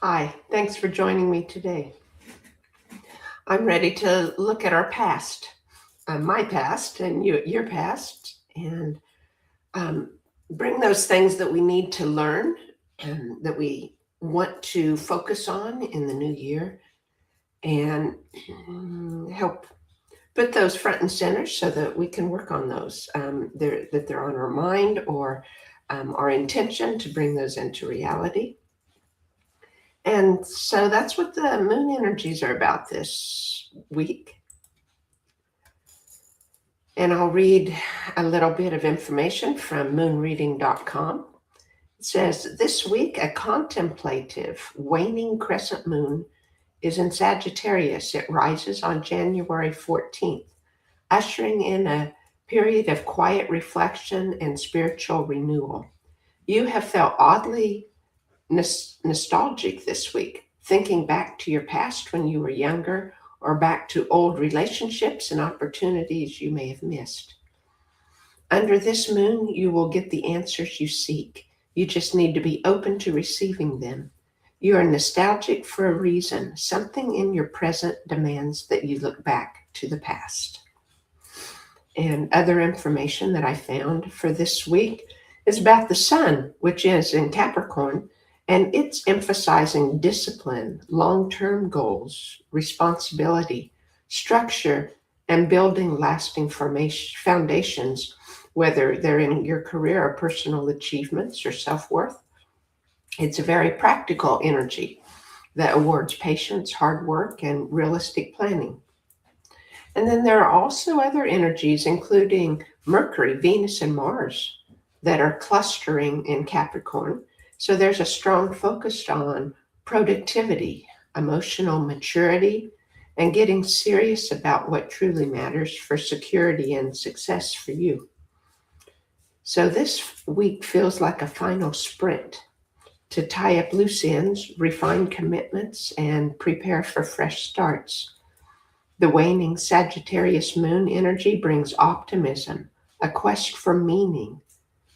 Hi, thanks for joining me today. I'm ready to look at our past, my past and your past, and um, bring those things that we need to learn and that we want to focus on in the new year and help put those front and center so that we can work on those, that they're on our mind or our intention to bring those into reality. And so that's what the moon energies are about this week. And I'll read a little bit of information from moonreading.com. It says, this week, a contemplative waning crescent moon is in Sagittarius. It rises on January 14th, ushering in a period of quiet reflection and spiritual renewal. You have felt oddly nostalgic this week, thinking back to your past when you were younger or back to old relationships and opportunities you may have missed. Under this moon, you will get the answers you seek. You just need to be open to receiving them. You are nostalgic for a reason. Something in your present demands that you look back to the past. And other information that I found for this week is about the sun, which is in Capricorn, and it's emphasizing discipline, long term goals, responsibility, structure, and building lasting foundations, whether they're in your career or personal achievements or self worth. It's a very practical energy that awards patience, hard work, and realistic planning. And then there are also other energies, including Mercury, Venus, and Mars, that are clustering in Capricorn. So there's a strong focus on productivity, emotional maturity, and getting serious about what truly matters for security and success for you. So this week feels like a final sprint to tie up loose ends, refine commitments, and prepare for fresh starts. The waning Sagittarius moon energy brings optimism, a quest for meaning,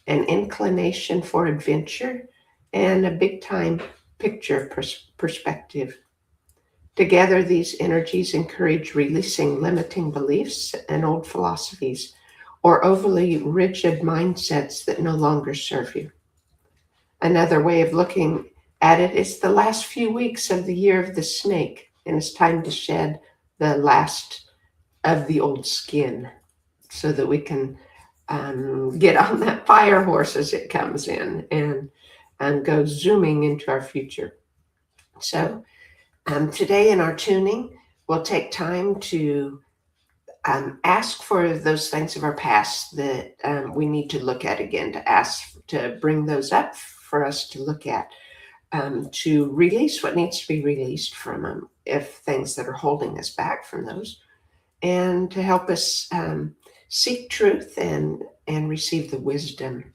an inclination for adventure, and a big time picture perspective. Together, these energies encourage releasing limiting beliefs and old philosophies or overly rigid mindsets that no longer serve you. Another way of looking at it is the last few weeks of the year of the snake, and it's time to shed the last of the old skin so that we can get on that fire horse as it comes in and go zooming into our future. So today in our tuning, we'll take time to ask for those things of our past that we need to look at again, to ask to bring those up for us to look at, to release what needs to be released from them, if things that are holding us back from those, and to help us seek truth and receive the wisdom.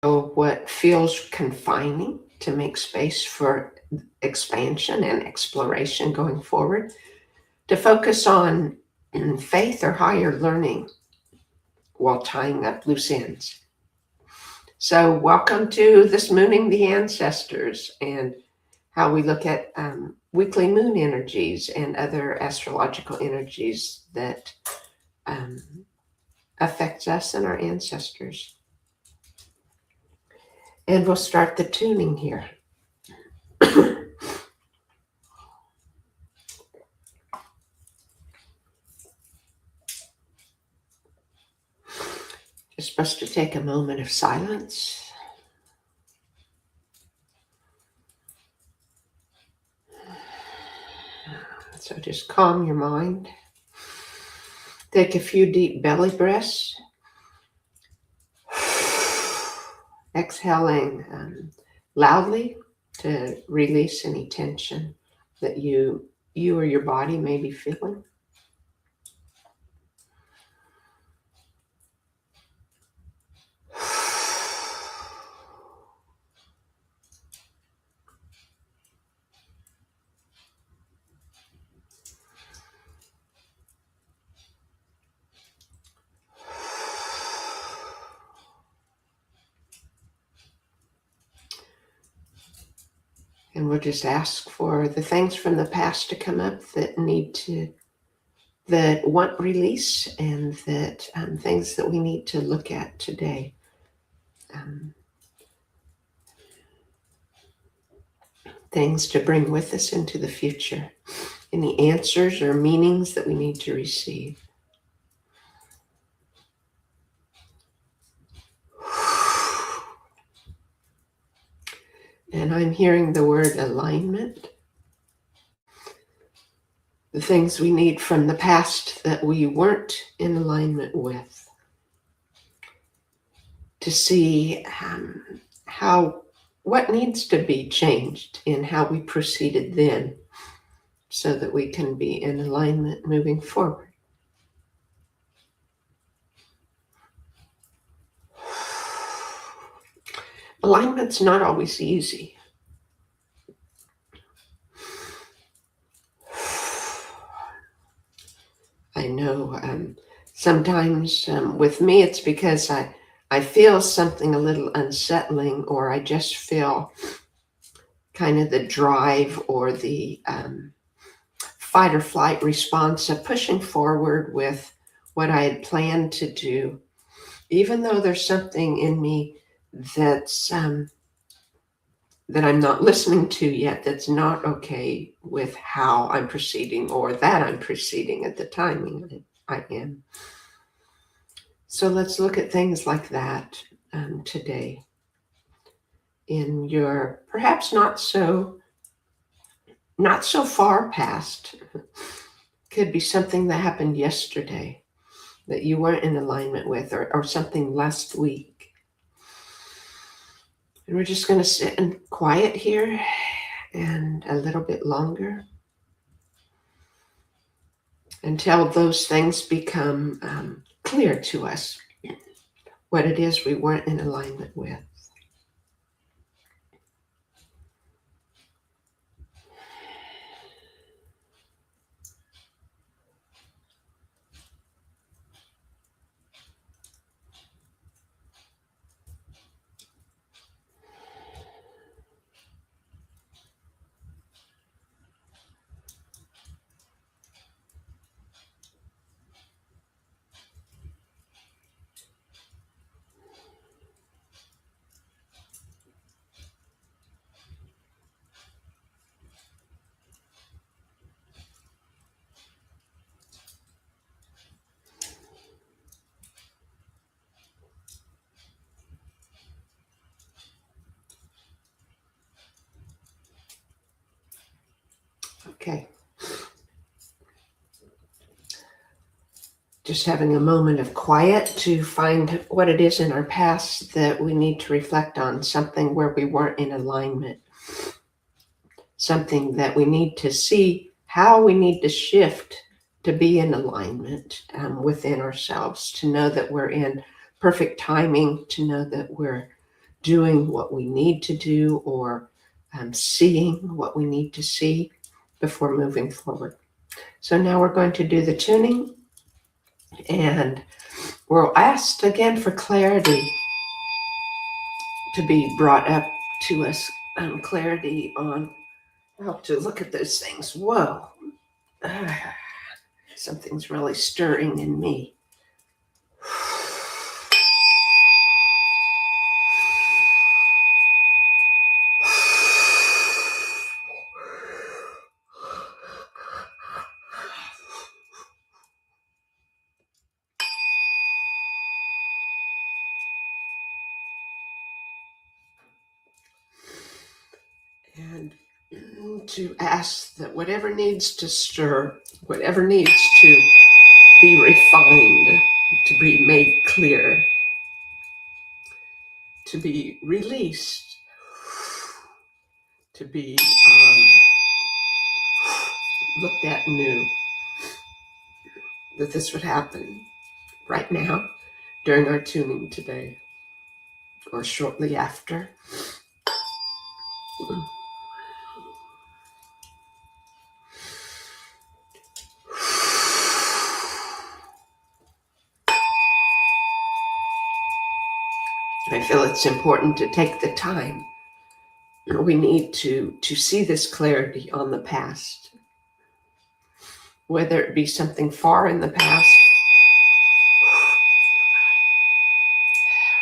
So what feels confining to make space for expansion and exploration going forward, to focus on faith or higher learning while tying up loose ends. So welcome to this Mooning the Ancestors, and how we look at weekly moon energies and other astrological energies that um, affects us and our ancestors. And we'll start the tuning here. You're supposed to take a moment of silence. So just calm your mind. Take a few deep belly breaths. Exhaling loudly to release any tension that you or your body may be feeling. And we'll just ask for the things from the past to come up that want release, and that things that we need to look at today. Things to bring with us into the future. Any answers or meanings that we need to receive. And I'm hearing the word alignment. The things we need from the past that we weren't in alignment with. To see what needs to be changed in how we proceeded then, so that we can be in alignment moving forward. Alignment's not always easy. I know sometimes with me it's because I feel something a little unsettling, or I just feel kind of the drive or the fight or flight response of pushing forward with what I had planned to do, even though there's something in me that's that I'm not listening to yet, that's not okay with how I'm proceeding, or that I'm proceeding at the timing I am. So let's look at things like that today. In your perhaps not so far past, could be something that happened yesterday that you weren't in alignment with, or something last week. And we're just going to sit in quiet here and a little bit longer until those things become clear to us, what it is we weren't in alignment with. Okay. Just having a moment of quiet to find what it is in our past that we need to reflect on, something where we weren't in alignment, something that we need to see how we need to shift to be in alignment within ourselves, to know that we're in perfect timing, to know that we're doing what we need to do, or seeing what we need to see before moving forward. So now we're going to do the tuning, and we're asked again for clarity to be brought up to us, clarity on how to look at those things. Whoa, something's really stirring in me. And to ask that whatever needs to stir, whatever needs to be refined, to be made clear, to be released, to be looked at new, that this would happen right now during our tuning today, or shortly after. I feel it's important to take the time we need to see this clarity on the past, whether it be something far in the past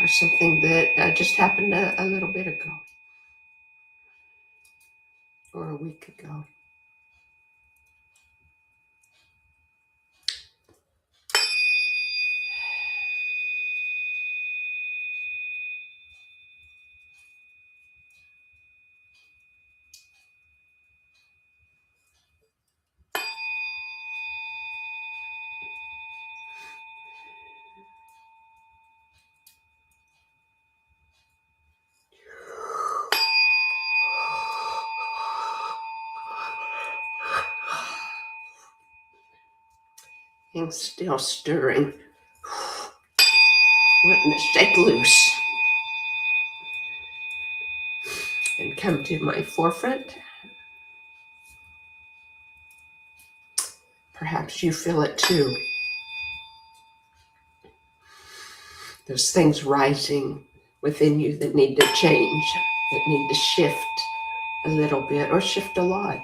or something that just happened a little bit ago or a week ago. And still stirring, letting it shake loose and come to my forefront. Perhaps you feel it too. Those things rising within you that need to change, that need to shift a little bit or shift a lot.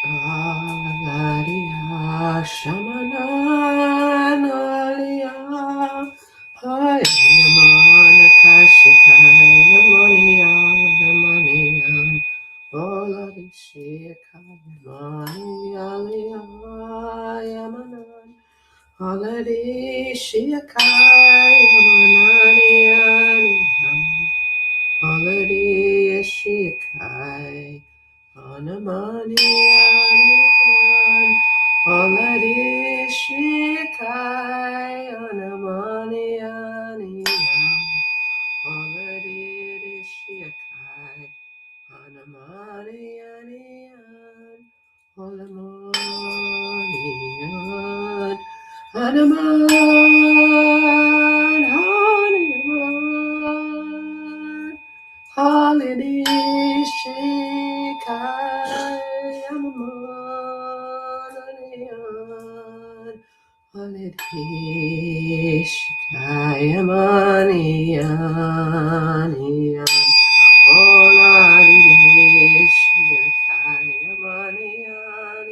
Alaria shamananalia hayamana kashikaya mania namanian olarishikaya manialia yamanan olarishikaya mananian Holiday Shikai Anamanian Holiday Shikai Anamanian Holiday Shikai Anamanian Holamanian Anaman Haniman Holiday Shikai Amanian Holiday Shikai Amanian Holiday Shikai Amanian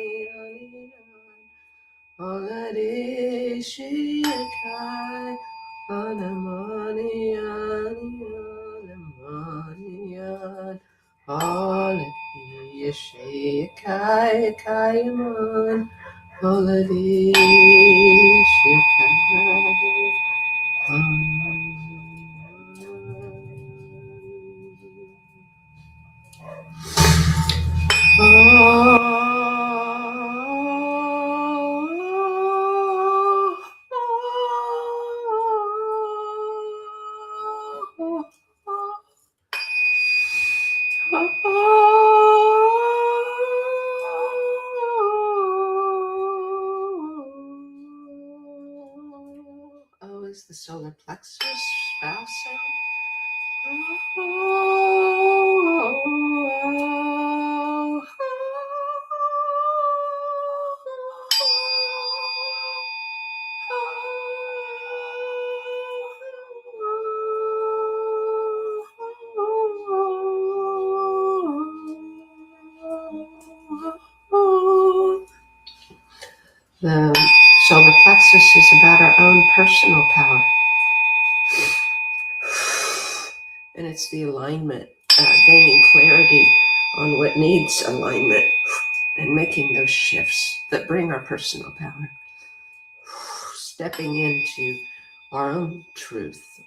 Holiday Shikai Anamanian Holiday Shikai Kaiman all of these you Oh, is the solar plexus vowel sound? The solar plexus is about our own personal power. And it's the alignment, gaining clarity on what needs alignment and making those shifts that bring our personal power. Stepping into our own truth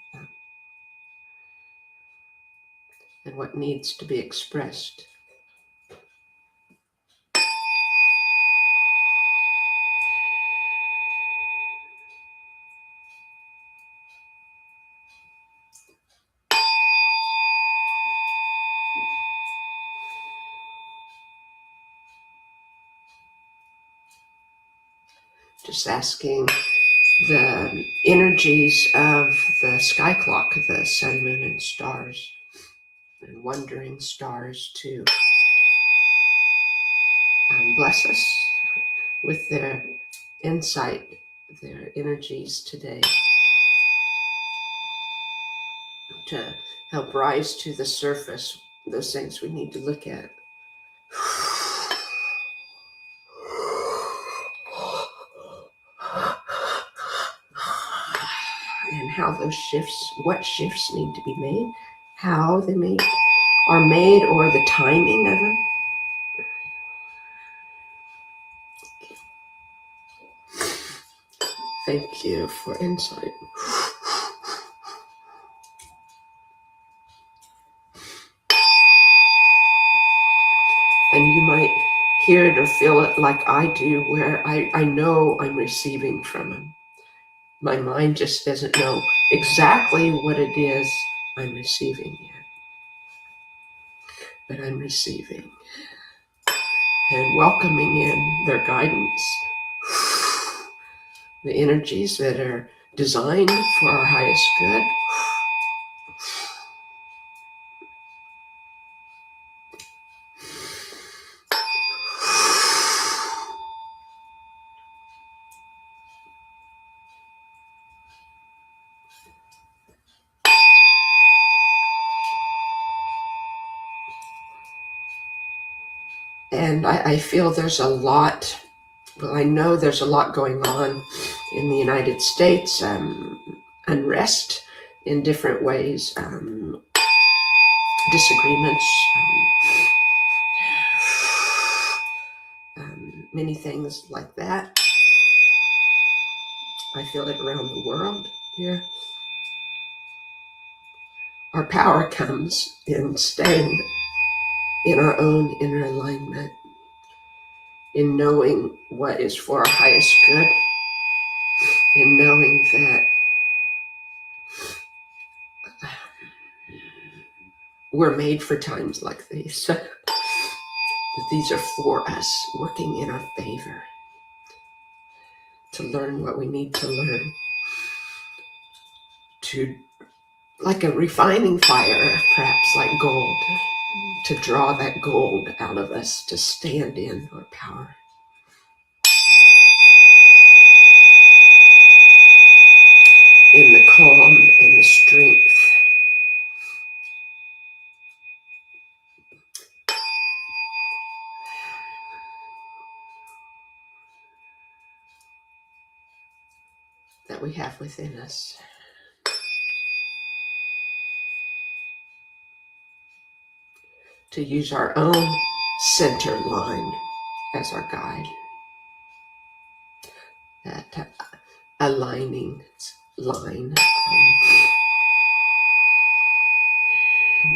and what needs to be expressed. Just asking the energies of the sky clock, the sun, moon, and stars, and wandering stars to bless us with their insight, their energies today, to help rise to the surface those things we need to look at. And how those shifts, what shifts need to be made, how they are made, or the timing of them. Thank you for insight. And you might hear it or feel it like I do, where I know I'm receiving from him. My mind just doesn't know exactly what it is I'm receiving yet. But I'm receiving and welcoming in their guidance, the energies that are designed for our highest good. And I feel there's a lot, well, I know there's a lot going on in the United States, unrest in different ways, disagreements, many things like that. I feel it around the world here. Our power comes in staying in our own inner alignment, in knowing what is for our highest good, in knowing that we're made for times like these, that these are for us, working in our favor, to learn what we need to learn, to, like a refining fire, perhaps like gold, to draw that gold out of us, to stand in our power. In the calm and the strength that we have within us. To use our own center line as our guide. that aligning line,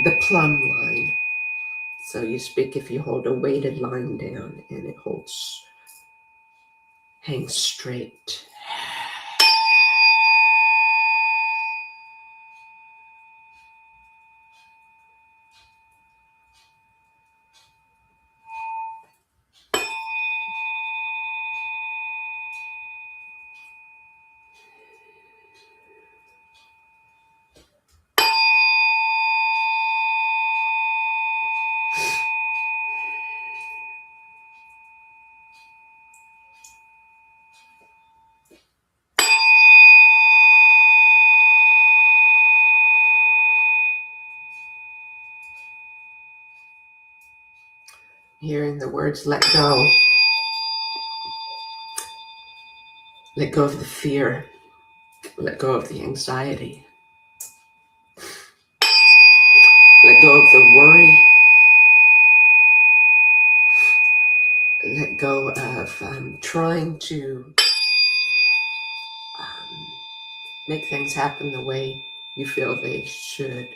the plumb line. So you speak if you hold a weighted line down and it hangs straight. Hearing the words, let go. Let go of the fear. Let go of the anxiety. Let go of the worry. Let go of trying to make things happen the way you feel they should.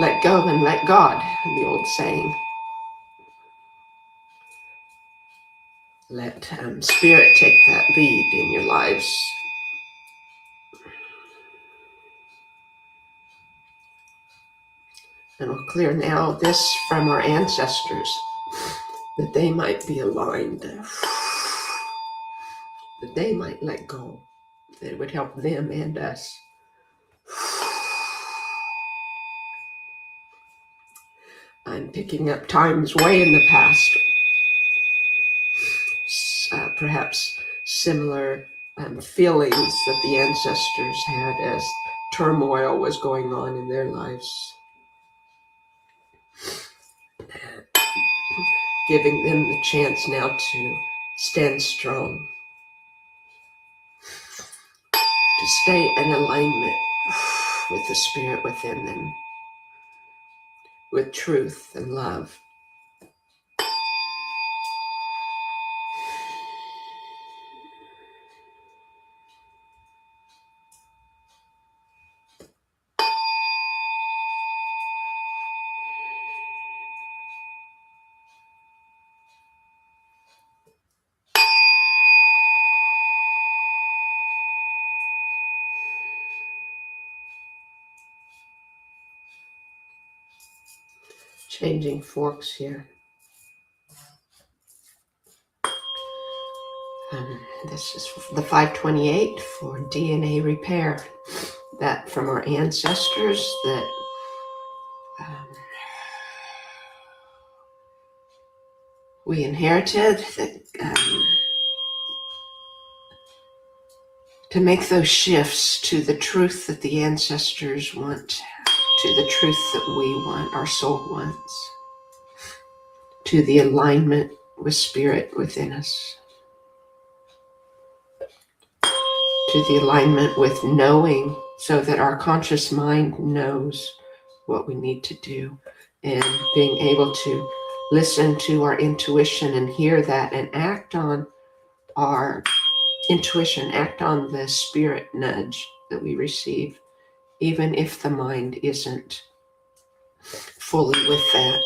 Let go and let God, the old saying. Let Spirit take that lead in your lives. And we'll clear now this from our ancestors, that they might be aligned, that they might let go, that it would help them and us. I'm picking up times way in the past, perhaps similar feelings that the ancestors had as turmoil was going on in their lives. Giving them the chance now to stand strong, to stay in alignment with the Spirit within them, with truth and love. Changing forks here. This is the 528 for DNA repair. That from our ancestors that we inherited, that to make those shifts to the truth that the ancestors want, to the truth that we want, our soul wants, to the alignment with Spirit within us, to the alignment with knowing, so that our conscious mind knows what we need to do, and being able to listen to our intuition and hear that and act on our intuition, act on the Spirit nudge that we receive, even if the mind isn't fully with that.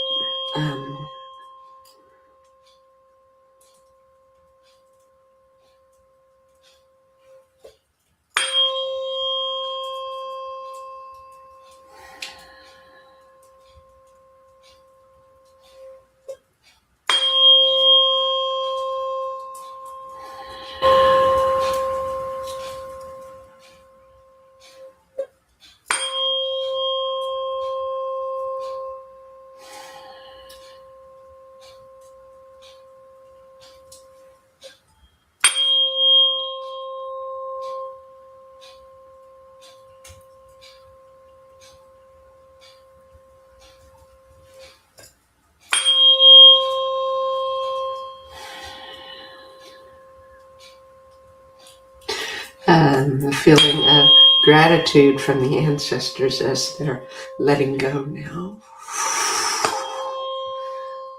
A feeling of gratitude from the ancestors as they're letting go now.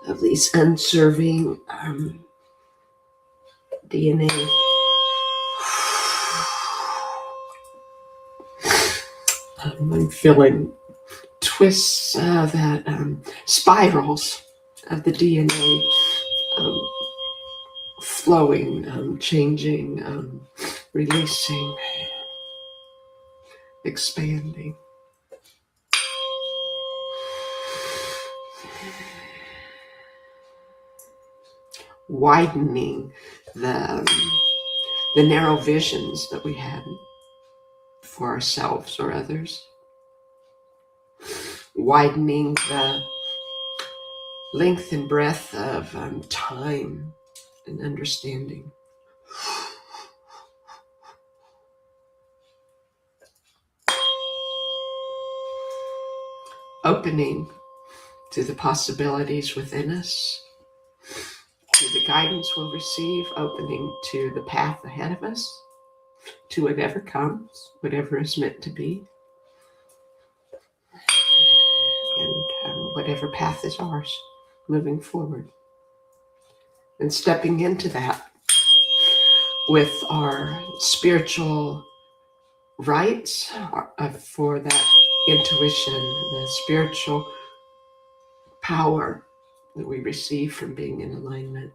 of these unserving DNA. I'm feeling twists that spirals of the DNA flowing, changing, releasing, expanding. Widening the narrow visions that we had for ourselves or others. Widening the length and breadth of time and understanding. Opening to the possibilities within us, to the guidance we'll receive, opening to the path ahead of us, to whatever comes, whatever is meant to be, and whatever path is ours, moving forward. And stepping into that with our spiritual rights for that intuition, the spiritual power that we receive from being in alignment.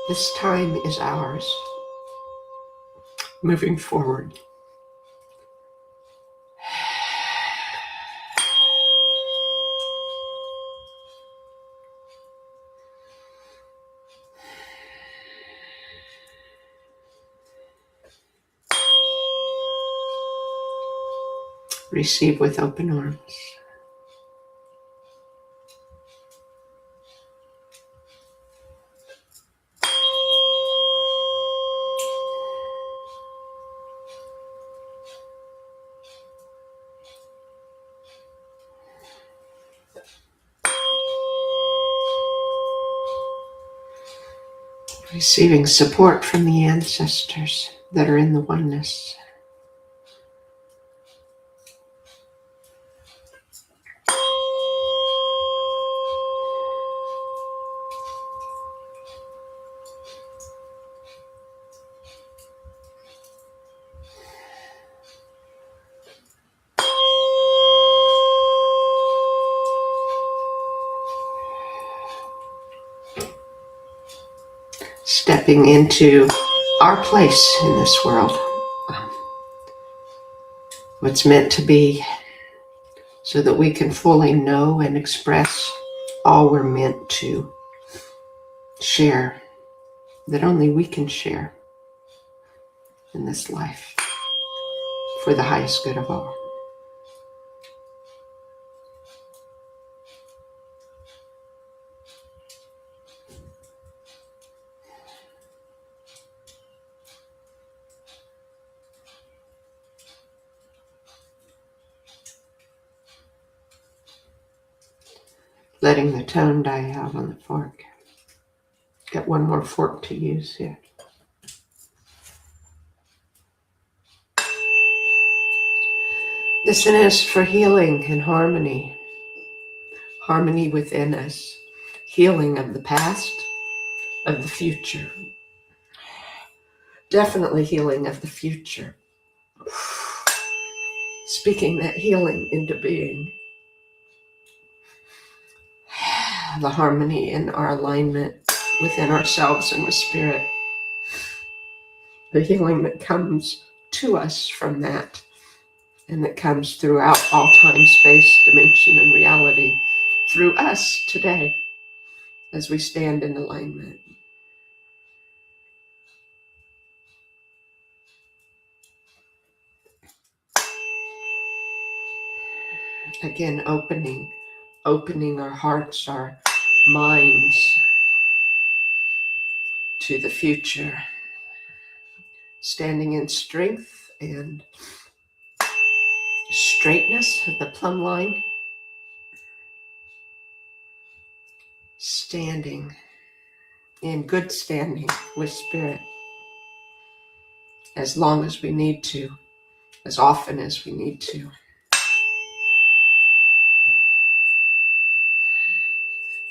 This time is ours, moving forward. Receive with open arms. Receiving support from the ancestors that are in the oneness. Stepping into our place in this world, what's meant to be, so that we can fully know and express all we're meant to share, that only we can share in this life for the highest good of all. Letting the tone die out on the fork. Got one more fork to use here. This is for healing and harmony. Harmony within us. Healing of the past, of the future. Definitely healing of the future. Speaking that healing into being. The harmony in our alignment within ourselves and with spirit. The healing that comes to us from that, and that comes throughout all time, space, dimension, and reality through us today as we stand in alignment. Again, opening our hearts, our minds to the future. Standing in strength and straightness of the plumb line. Standing in good standing with Spirit as long as we need to, as often as we need to.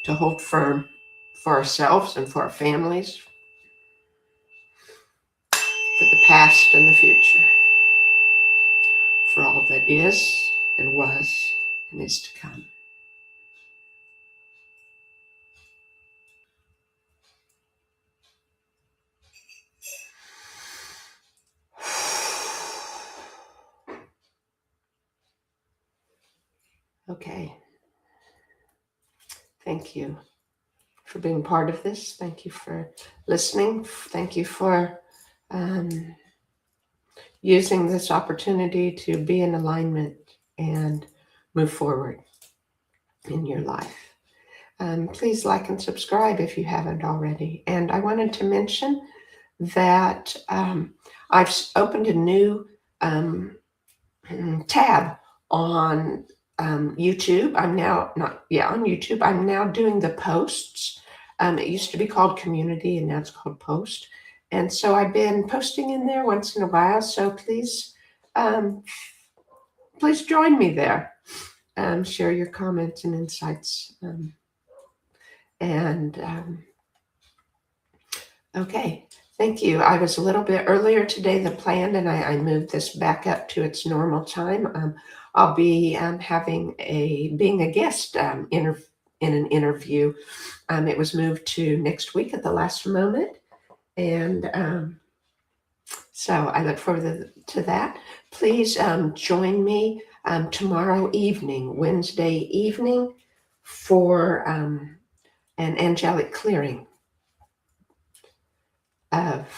To hold firm for ourselves and for our families, for the past and the future, for all that is and was and is to come. Okay. Thank you for being part of this. Thank you for listening. Thank you for using this opportunity to be in alignment and move forward in your life. Please like and subscribe if you haven't already. And I wanted to mention that I've opened a new tab on YouTube. I'm now on YouTube. I'm now doing the posts. It used to be called Community, and now it's called Post. And so I've been posting in there once in a while. So please join me there. Share your comments and insights. Okay, thank you. I was a little bit earlier today than planned, and I moved this back up to its normal time. I'll be being a guest in an interview. It was moved to next week at the last moment, and so I look forward to that. Please join me tomorrow evening, Wednesday evening, for an angelic clearing of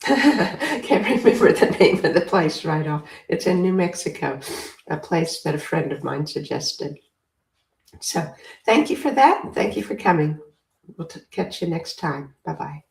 can't remember the name of the place right off. It's in New Mexico, a place that a friend of mine suggested. So thank you for that. Thank you for coming. We'll catch you next time. Bye-bye.